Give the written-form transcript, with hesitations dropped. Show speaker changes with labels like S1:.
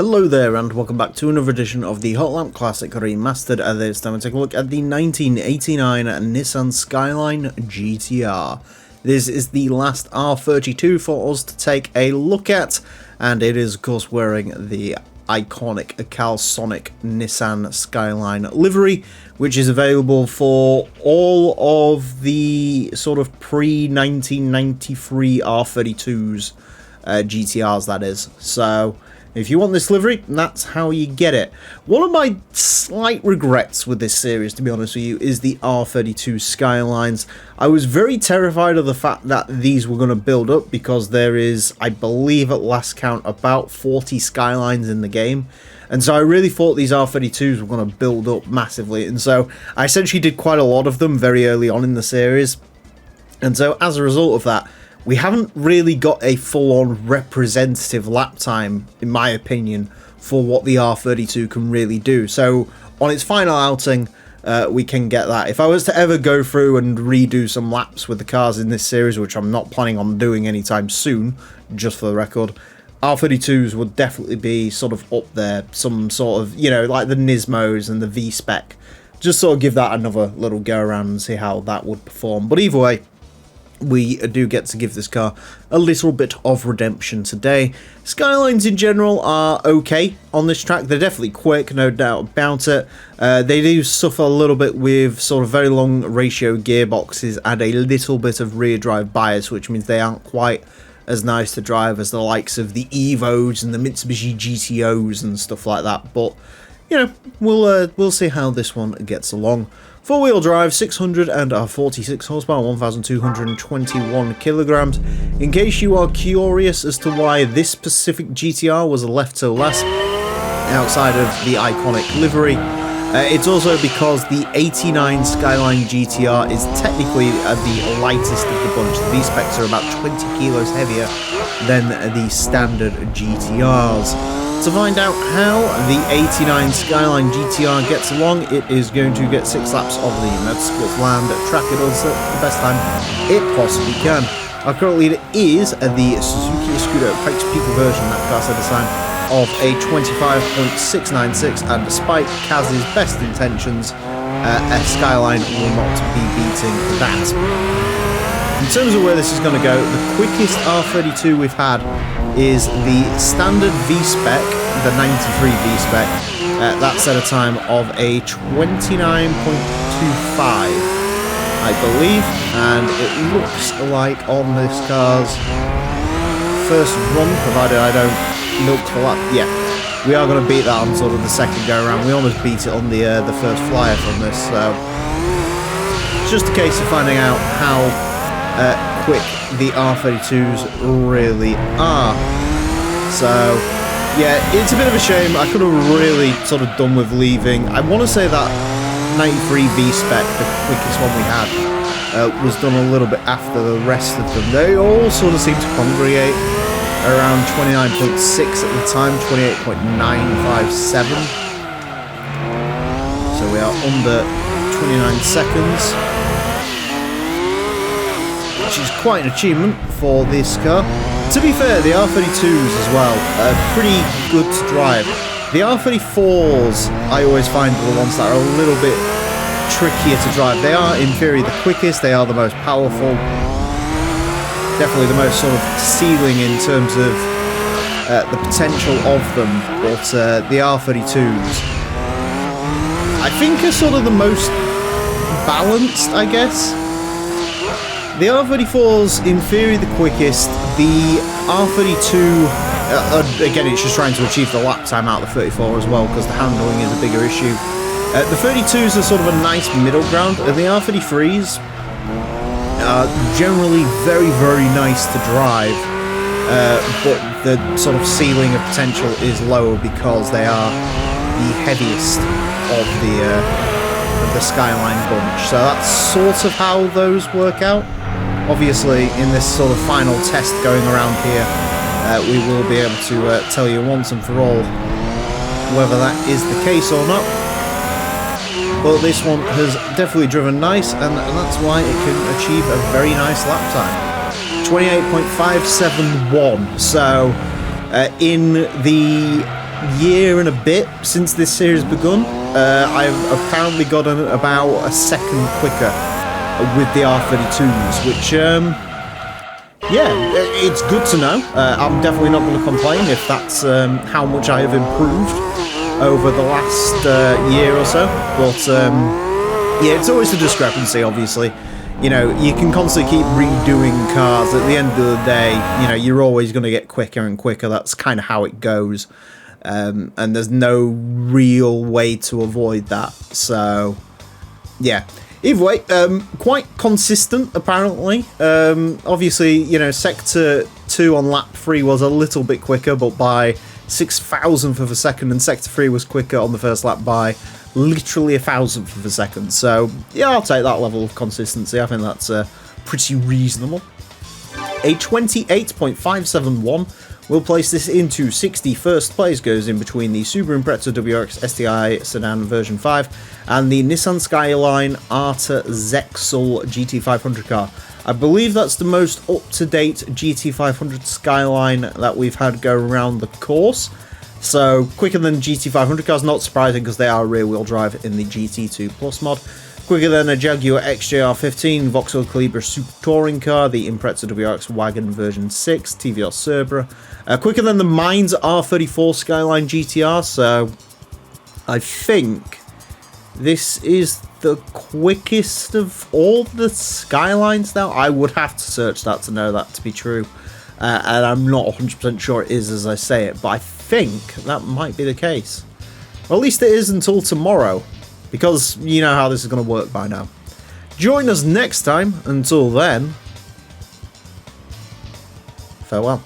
S1: Hello there and welcome back to another edition of the Hot Lamp Classic Remastered. This time we'll take a look at the 1989 Nissan Skyline GTR. This is the last R32 for us to take a look at, and it is of course wearing the iconic Calsonic Nissan Skyline livery, which is available for all of the sort of pre-1993 R32s, GTRs that is. So if you want this livery, that's how you get it. One of my slight regrets with this series, to be honest with you, is the R32 Skylines. I was very terrified of the fact that these were going to build up because there is, I believe at last count, about 40 Skylines in the game. And so I really thought these R32s were going to build up massively. And so I essentially did quite a lot of them very early on in the series. And so as a result of that, we haven't really got a full-on representative lap time, in my opinion, for what the R32 can really do. So on its final outing, we can get that. If I was to ever go through and redo some laps with the cars in this series, which I'm not planning on doing anytime soon, just for the record, R32s would definitely be sort of up there, some sort of, you know, like the Nismos and the V-Spec. Just sort of give that another little go around and see how that would perform. But either way, we do get to give this car a little bit of redemption today. Skylines in general are okay on this track. They're definitely quick, no doubt about it. They do suffer a little bit with sort of very long ratio gearboxes and a little bit of rear drive bias, which means they aren't quite as nice to drive as the likes of the Evos and the Mitsubishi GTOs and stuff like that. But, you know, we'll see how this one gets along. Four-wheel drive, 646 horsepower, 1,221 kilograms. In case you are curious as to why this specific GTR was left so last, outside of the iconic livery, it's also because the 89 Skyline GTR is technically the lightest of the bunch. The V-Specs are about 20 kilos heavier than the standard GTRs. To find out how the 89 Skyline GTR gets along, it is going to get 6 laps of the Motorsports Land track. It does the best time it possibly can. Our current leader is the Suzuki Escudo Pikes Peak version that car set a time of a 25.696, and despite Kaz's best intentions, a Skyline will not be beating that. In terms of where this is going to go, the quickest R32 we've had is the standard V-Spec, the 93 V-Spec. That set a time of a 29.25, I believe, and it looks like on this car's first run, provided I don't milk the lap, yeah, we are going to beat that on sort of the second go around. We almost beat it on the first flyer from this, so it's just a case of finding out how quick the R32s really are. So yeah, it's a bit of a shame. I could have really sort of done with leaving. I want to say that 93 V-Spec, the quickest one we had, was done a little bit after the rest of them. They all sort of seem to congregate around 29.6 at the time, 28.957. So we are under 29 seconds. Which is quite an achievement for this car. To be fair, the R32s as well are pretty good to drive. The R34s I always find are the ones that are a little bit trickier to drive. They are in theory the quickest, they are the most powerful, definitely the most sort of ceiling in terms of the potential of them, but the R32s I think are sort of the most balanced, I guess. The R34's in theory the quickest. The R32, again, it's just trying to achieve the lap time out of the 34 as well, because the handling is a bigger issue. The 32s are sort of a nice middle ground, and the R33s are generally very, very nice to drive, but the sort of ceiling of potential is lower because they are the heaviest of the Skyline bunch. So that's sort of how those work out. Obviously, in this sort of final test going around here, we will be able to tell you once and for all whether that is the case or not. But this one has definitely driven nice, and that's why it can achieve a very nice lap time. 28.571. So in the year and a bit since this series begun, I've apparently gotten about a second quicker with the R32s, which, yeah, it's good to know. I'm definitely not going to complain if that's how much I have improved over the last year or so. But, yeah, it's always a discrepancy, obviously. You know, you can constantly keep redoing cars. At the end of the day, you know, you're always going to get quicker and quicker. That's kind of how it goes. And there's no real way to avoid that. So, yeah. Either way, quite consistent, apparently. Obviously, you know, Sector 2 on lap 3 was a little bit quicker, but by 6,000th of a second, and Sector 3 was quicker on the first lap by literally 1,000th of a second. So, yeah, I'll take that level of consistency. I think that's pretty reasonable. A 28.571 will place this into 61st place, goes in between the Subaru Impreza WRX STI Sedan version 5 and the Nissan Skyline Arta Zexel GT500 car. I believe that's the most up-to-date GT500 Skyline that we've had go around the course. So, quicker than GT500 cars, not surprising because they are rear-wheel drive in the GT2 Plus mod. Quicker than a Jaguar XJR15, Vauxhall Calibra Super Touring car, the Impreza WRX Wagon version 6, TVR Cerbera. Quicker than the Mainz R34 Skyline GTR, so I think this is the quickest of all the Skylines now. I would have to search that to know that to be true. And I'm not 100% sure it is as I say it, but I think that might be the case. Or at least it is until tomorrow, because you know how this is going to work by now. Join us next time. Until then, farewell.